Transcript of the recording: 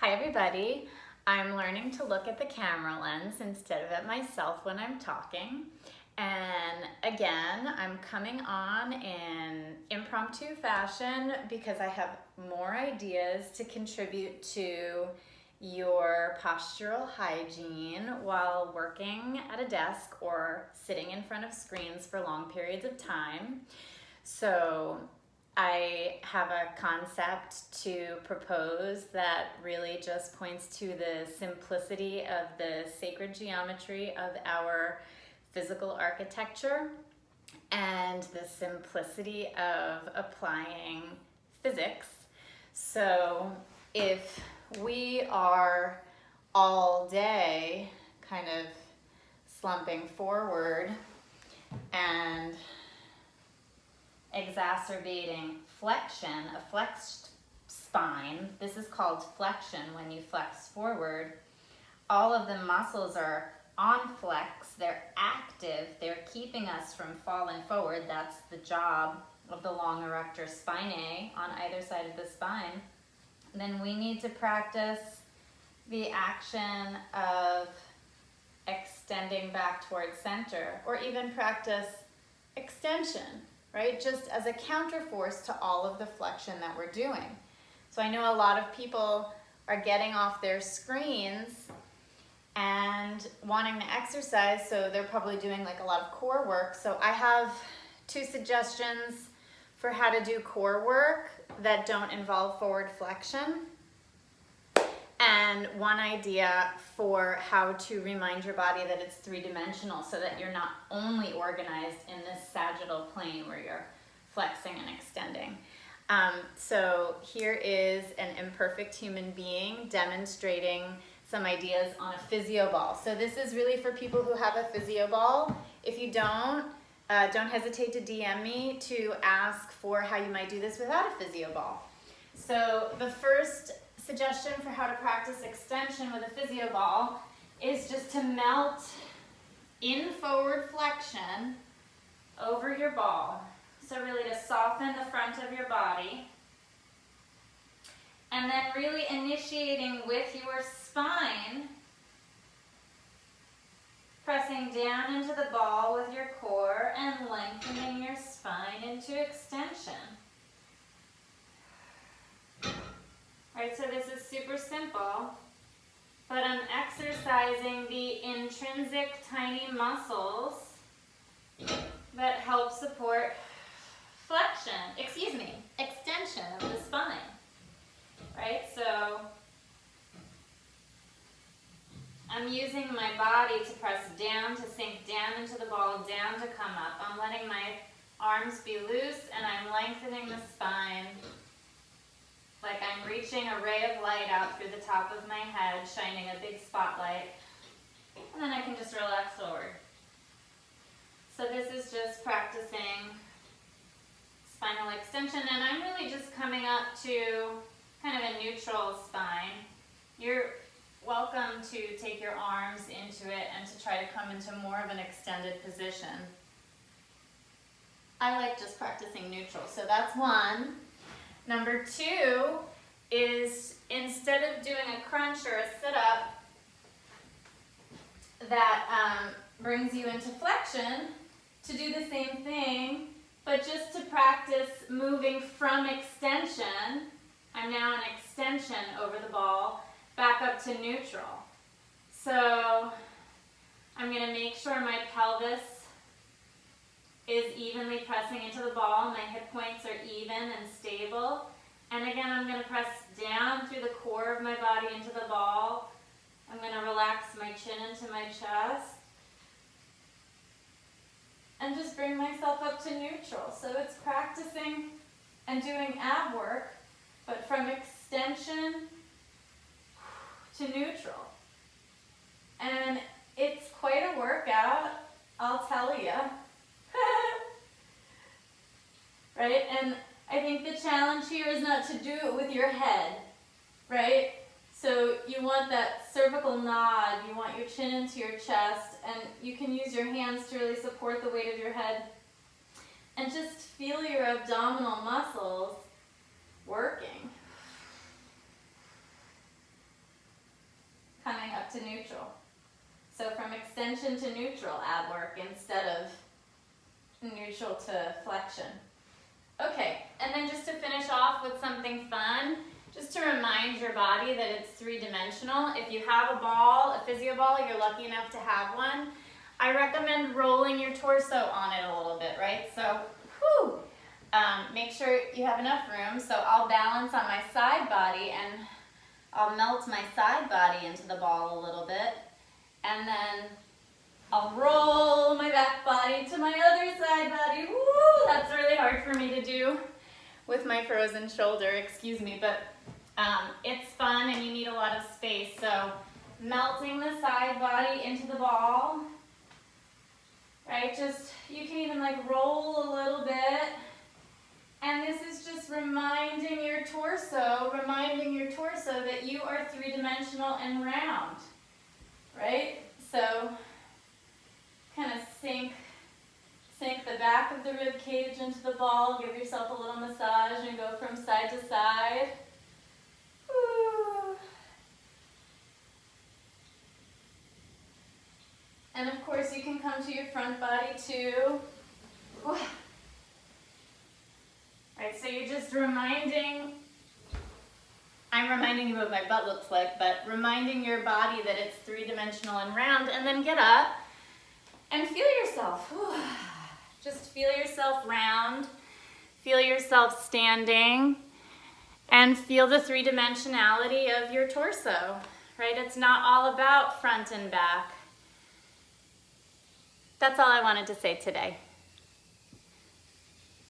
Hi everybody. I'm learning to look at the camera lens instead of at myself when I'm talking. And again, I'm coming on in impromptu fashion because I have more ideas to contribute to your postural hygiene while working at a desk or sitting in front of screens for long periods of time. So I have a concept to propose that really just points to the simplicity of the sacred geometry of our physical architecture and the simplicity of applying physics. So if we are all day kind of slumping forward and exacerbating flexion, a flexed spine. This is called flexion when you flex forward. All of the muscles are on flex, they're active, they're keeping us from falling forward. That's the job of the long erector spinae on either side of the spine. And then we need to practice the action of extending back towards center, or even practice extension, right? Just as a counterforce to all of the flexion that we're doing. So I know a lot of people are getting off their screens and wanting to exercise, so they're probably doing like a lot of core work. So I have two suggestions for how to do core work that don't involve forward flexion, and one idea for how to remind your body that it's three-dimensional so that you're not only organized in this sagittal plane where you're flexing and extending. So here is an imperfect human being demonstrating some ideas on a physio ball. So this is really for people who have a physio ball. If you don't hesitate to DM me to ask for how you might do this without a physio ball. So the first suggestion for how to practice extension with a physio ball is just to melt in forward flexion over your ball. So really to soften the front of your body. And then really initiating with your spine, pressing down into the ball with your core and lengthening your spine into extension. Right, so this is super simple, but I'm exercising the intrinsic tiny muscles that help support extension of the spine. Right, so I'm using my body to press down, to sink down into the ball, down to come up. I'm letting my arms be loose and I'm lengthening the spine. Like I'm reaching a ray of light out through the top of my head, shining a big spotlight, and then I can just relax forward. So this is just practicing spinal extension, and I'm really just coming up to kind of a neutral spine. You're welcome to take your arms into it and to try to come into more of an extended position. I like just practicing neutral, so that's one. Number two is, instead of doing a crunch or a sit-up that brings you into flexion, to do the same thing, but just to practice moving from extension. I'm now in extension over the ball, back up to neutral. So I'm going to make sure my pelvis is evenly pressing into the ball. My hip points are even and stable. And again, I'm going to press down through the core of my body into the ball. I'm going to relax my chin into my chest. And just bring myself up to neutral. So it's practicing and doing ab work, but from extension to neutral. And it's quite a workout, I'll tell you. Right? And I think the challenge here is not to do it with your head, right? So you want that cervical nod, you want your chin into your chest, and you can use your hands to really support the weight of your head. And just feel your abdominal muscles working. back to neutral. So from extension to neutral ab work instead of neutral to flexion. Okay, and then just to finish off with something fun, just to remind your body that it's three-dimensional. If you have a ball, a physio ball, you're lucky enough to have one, I recommend rolling your torso on it a little bit, right? So, make sure you have enough room. So I'll balance on my side body and I'll melt my side body into the ball a little bit. And then I'll roll my back body to my other side body. Woo! That's really hard for me to do with my frozen shoulder, excuse me, but it's fun and you need a lot of space. So melting the side body into the ball, right? Just, you can even like roll a little bit. And this is just reminding your torso that you are three-dimensional and round, right? So kind of sink the back of the rib cage into the ball, give yourself a little massage and go from side to side. Woo. And of course you can come to your front body too. Woo. Right, so you're just I'm reminding you what my butt looks like, but reminding your body that it's three-dimensional and round, and then get up and feel yourself. Just feel yourself round, feel yourself standing, and feel the three-dimensionality of your torso, right? It's not all about front and back. That's all I wanted to say today.